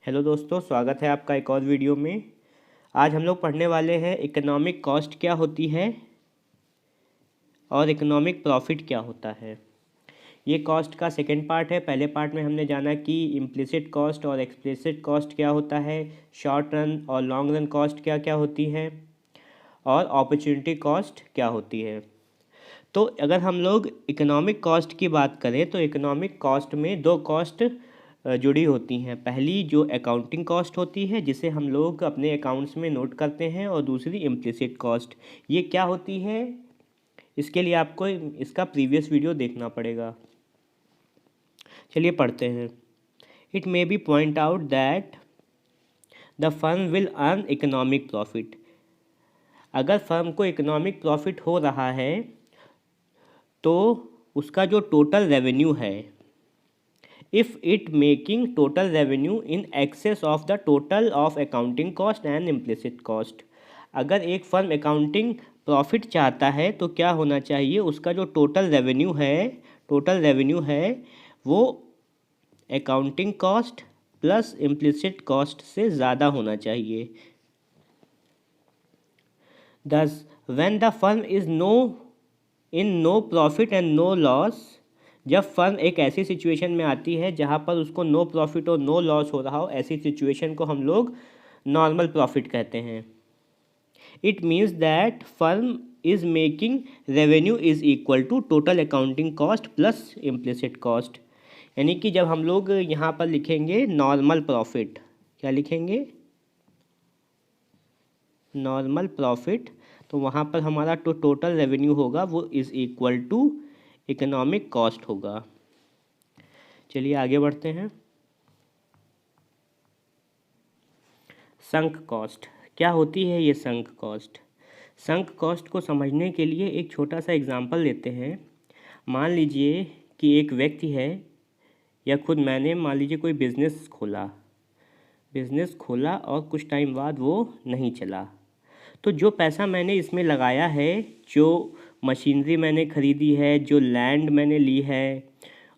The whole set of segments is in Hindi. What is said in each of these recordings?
हेलो दोस्तों, स्वागत है आपका एक और वीडियो में। आज हम लोग पढ़ने वाले हैं इकोनॉमिक कॉस्ट क्या होती है और इकोनॉमिक प्रॉफिट क्या होता है। ये कॉस्ट का सेकंड पार्ट है। पहले पार्ट में हमने जाना कि इम्प्लिसिट कॉस्ट और एक्सप्लिसिट कॉस्ट क्या होता है, शॉर्ट रन और लॉन्ग रन कॉस्ट क्या क्या होती है और अपॉर्चुनिटी कॉस्ट क्या होती है। तो अगर हम लोग इकोनॉमिक कॉस्ट की बात करें तो इकोनॉमिक कॉस्ट में दो कॉस्ट जुड़ी होती हैं। पहली जो अकाउंटिंग कॉस्ट होती है जिसे हम लोग अपने अकाउंट्स में नोट करते हैं, और दूसरी इम्प्लिसिट कॉस्ट। ये क्या होती है, इसके लिए आपको इसका प्रीवियस वीडियो देखना पड़ेगा। चलिए पढ़ते हैं। It may be point out that the firm will earn economic profit. अगर फर्म को इकोनॉमिक प्रॉफिट हो रहा है तो उसका जो टोटल रेवेन्यू है, if it making total revenue in excess of the total of accounting cost and implicit cost। अगर एक फर्म अकाउंटिंग प्रॉफिट चाहता है तो क्या होना चाहिए, उसका जो टोटल रेवेन्यू है वो accounting cost plus implicit cost से ज़्यादा होना चाहिए। Thus, when the firm is in no profit and no loss, जब फर्म एक ऐसी सिचुएशन में आती है जहाँ पर उसको नो प्रॉफिट और नो लॉस हो रहा हो, ऐसी सिचुएशन को हम लोग नॉर्मल प्रॉफिट कहते हैं। It means that firm is making revenue is equal to total accounting cost plus implicit cost. यानी कि जब हम लोग यहाँ पर लिखेंगे नॉर्मल प्रॉफिट, क्या लिखेंगे, नॉर्मल प्रॉफिट, तो वहाँ पर हमारा तो टोटल रेवेन्यू होगा वो is equal to economic cost होगा। चलिए आगे बढ़ते हैं। संक कॉस्ट क्या होती है, ये संक कॉस्ट। संक कॉस्ट को समझने के लिए एक छोटा सा एग्जांपल लेते हैं। मान लीजिए कि एक व्यक्ति है, या खुद मैंने मान लीजिए कोई बिज़नेस खोला और कुछ टाइम बाद वो नहीं चला। तो जो पैसा मैंने इसमें लगाया है, जो मशीनरी मैंने ख़रीदी है, जो लैंड मैंने ली है,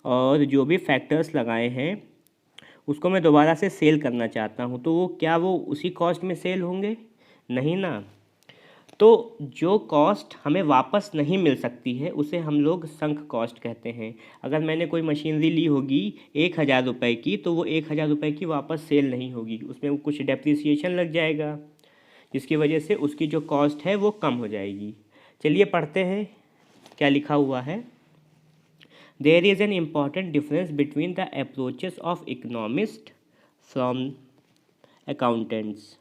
और जो भी फैक्टर्स लगाए हैं, उसको मैं दोबारा से सेल करना चाहता हूँ, तो वो उसी कॉस्ट में सेल होंगे? नहीं ना। तो जो कॉस्ट हमें वापस नहीं मिल सकती है उसे हम लोग संक कॉस्ट कहते हैं। अगर मैंने कोई मशीनरी ली होगी 1,000 रुपये की, तो वो 1,000 रुपये की वापस सेल नहीं होगी, उसमें कुछ डेप्रिसिएशन लग जाएगा, जिसकी वजह से उसकी जो कॉस्ट है वो कम हो जाएगी। चलिए पढ़ते हैं क्या लिखा हुआ है। There is an important difference between the approaches of economist from accountants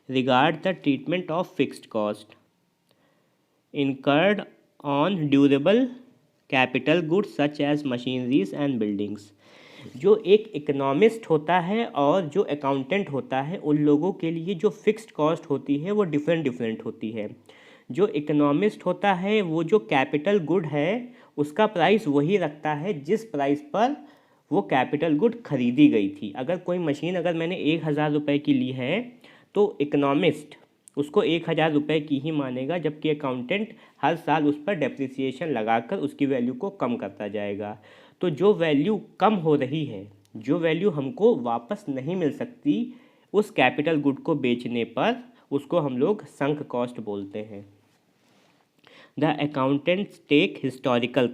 regard the treatment of fixed cost incurred on durable capital goods such as machineries and buildings। जो एक इकोनॉमिस्ट होता है और जो अकाउंटेंट होता है, उन लोगों के लिए जो फिक्स्ड कॉस्ट होती है वो डिफरेंट होती है। जो इकोनॉमिस्ट होता है वो जो कैपिटल गुड है उसका प्राइस वही रखता है जिस प्राइस पर वो कैपिटल गुड खरीदी गई थी। अगर कोई मशीन मैंने 1,000 रुपये की ली है तो इकोनॉमिस्ट उसको 1,000 रुपये की ही मानेगा, जबकि अकाउंटेंट हर साल उस पर डेप्रिसिएशन लगाकर उसकी वैल्यू को कम करता जाएगा। तो जो वैल्यू कम हो रही है, जो वैल्यू हमको वापस नहीं मिल सकती उस कैपिटल गुड को बेचने पर, उसको हम लोग संक कॉस्ट बोलते हैं। The accountants take historical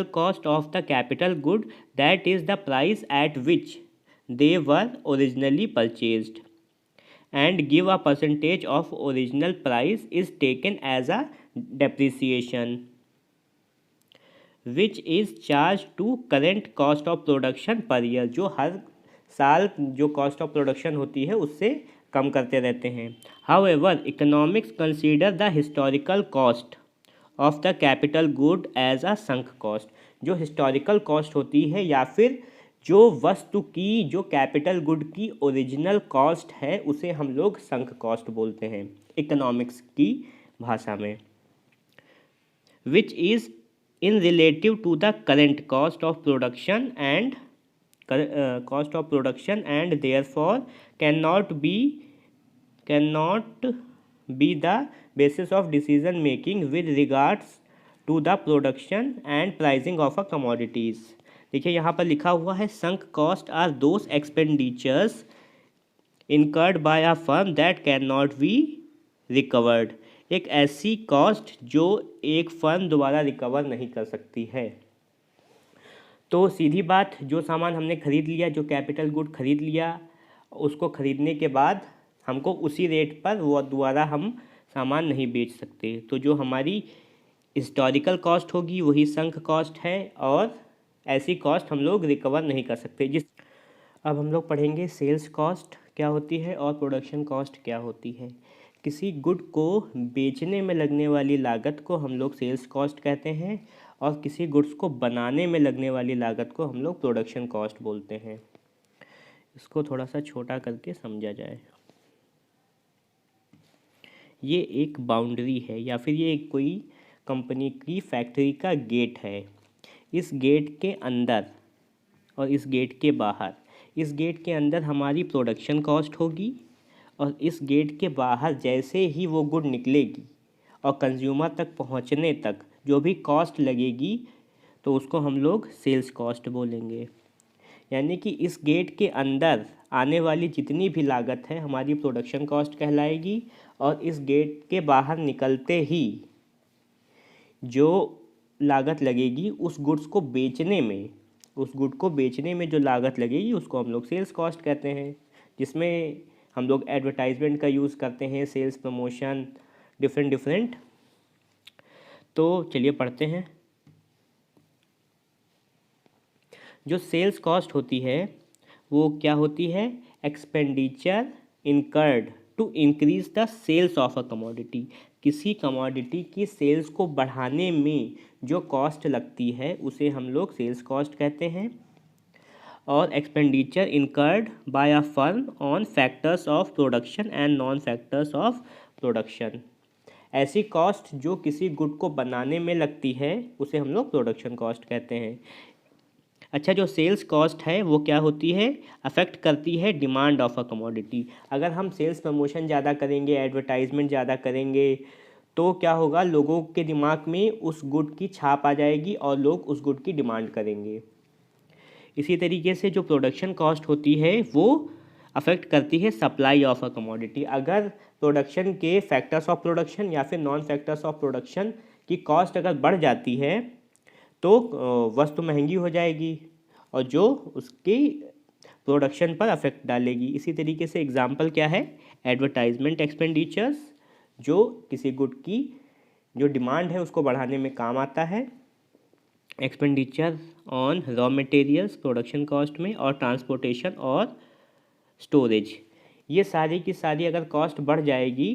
cost of the capital good, that is the price at which they were originally purchased, and give a percentage of original price is taken as a depreciation which is charged to current cost of production per year। जो हर साल जो कॉस्ट ऑफ प्रोडक्शन होती है उससे कम करते रहते हैं। However, economics consider the historical cost of the capital good as a sunk cost। जो हिस्टोरिकल कॉस्ट होती है या फिर जो वस्तु की, जो कैपिटल गुड की ओरिजिनल कॉस्ट है, उसे हम लोग संक कॉस्ट बोलते हैं इकोनॉमिक्स की भाषा में। Which is in relative to the current cost of production and therefore can not be the basis of decision making with regards to the production and pricing of a commodities. देखिए यहाँ पर लिखा हुआ है sunk cost are those expenditures incurred by a firm that can not be recovered. एक ऐसी कॉस्ट जो एक फर्म दोबारा रिकवर नहीं कर सकती है। तो सीधी बात, जो सामान हमने खरीद लिया, जो कैपिटल गुड खरीद लिया, उसको खरीदने के बाद हमको उसी रेट पर वो दोबारा हम सामान नहीं बेच सकते। तो जो हमारी हिस्टोरिकल कॉस्ट होगी वही संक कॉस्ट है, और ऐसी कॉस्ट हम लोग रिकवर नहीं कर सकते। अब हम लोग पढ़ेंगे सेल्स कॉस्ट क्या होती है और प्रोडक्शन कॉस्ट क्या होती है। किसी गुड को बेचने में लगने वाली लागत को हम लोग सेल्स कॉस्ट कहते हैं, और किसी गुड्स को बनाने में लगने वाली लागत को हम लोग प्रोडक्शन कॉस्ट बोलते हैं। इसको थोड़ा सा छोटा करके समझा जाए। ये एक बाउंड्री है या फिर ये कोई कंपनी की फैक्ट्री का गेट है। इस गेट के अंदर और इस गेट के बाहर, इस गेट के अंदर हमारी प्रोडक्शन कॉस्ट होगी, और इस गेट के बाहर जैसे ही वो गुड निकलेगी और कंज्यूमर तक पहुंचने तक जो भी कॉस्ट लगेगी तो उसको हम लोग सेल्स कॉस्ट बोलेंगे। यानी कि इस गेट के अंदर आने वाली जितनी भी लागत है हमारी प्रोडक्शन कॉस्ट कहलाएगी, और इस गेट के बाहर निकलते ही जो लागत लगेगी उस गुड्स को बेचने में, उस गुड को बेचने में जो लागत लगेगी उसको हम लोग सेल्स कॉस्ट कहते हैं, जिसमें हम लोग एडवर्टाइजमेंट का यूज़ करते हैं, सेल्स प्रमोशन, डिफरेंट। तो चलिए पढ़ते हैं। जो सेल्स कॉस्ट होती है वो क्या होती है? Expenditure incurred to increase the sales of a commodity. किसी कमोडिटी की सेल्स को बढ़ाने में जो कॉस्ट लगती है उसे हम लोग सेल्स कॉस्ट कहते हैं। और expenditure incurred by a firm on factors of production and non factors of production. ऐसी कॉस्ट जो किसी गुड को बनाने में लगती है उसे हम लोग प्रोडक्शन कॉस्ट कहते हैं। अच्छा, जो सेल्स कॉस्ट है वो क्या होती है? अफेक्ट करती है डिमांड ऑफ अ कमोडिटी। अगर हम सेल्स प्रमोशन ज़्यादा करेंगे, एडवर्टाइजमेंट ज़्यादा करेंगे, तो क्या होगा, लोगों के दिमाग में उस गुड की छाप आ जाएगी और लोग उस गुड की डिमांड करेंगे। इसी तरीके से जो प्रोडक्शन कॉस्ट होती है वो अफेक्ट करती है सप्लाई ऑफ अ कमोडिटी। अगर प्रोडक्शन के फैक्टर्स ऑफ प्रोडक्शन या फिर नॉन फैक्टर्स ऑफ प्रोडक्शन की कॉस्ट अगर बढ़ जाती है तो वस्तु महंगी हो जाएगी और जो उसकी प्रोडक्शन पर अफेक्ट डालेगी। इसी तरीके से एग्जांपल क्या है? एडवर्टाइजमेंट एक्सपेंडिचर्स, जो किसी गुड की जो डिमांड है उसको बढ़ाने में काम आता है। Expenditure on raw materials production cost में, और ट्रांसपोर्टेशन और स्टोरेज, ये सारी की सारी अगर कॉस्ट बढ़ जाएगी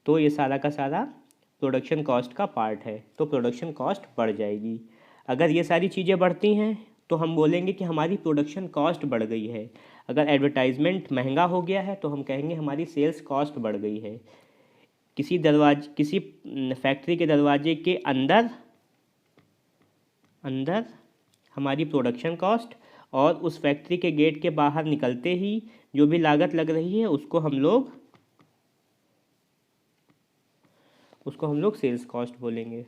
तो ये सारा का सारा प्रोडक्शन कॉस्ट का पार्ट है, तो प्रोडक्शन कॉस्ट बढ़ जाएगी। अगर ये सारी चीज़ें बढ़ती हैं तो हम बोलेंगे कि हमारी प्रोडक्शन कॉस्ट बढ़ गई है। अगर एडवर्टाइजमेंट महंगा हो गया है तो हम कहेंगे हमारी सेल्स कॉस्ट बढ़ गई है। किसी फैक्ट्री के दरवाजे के अंदर हमारी प्रोडक्शन कॉस्ट, और उस फैक्ट्री के गेट के बाहर निकलते ही जो भी लागत लग रही है उसको हम लोग सेल्स कॉस्ट बोलेंगे।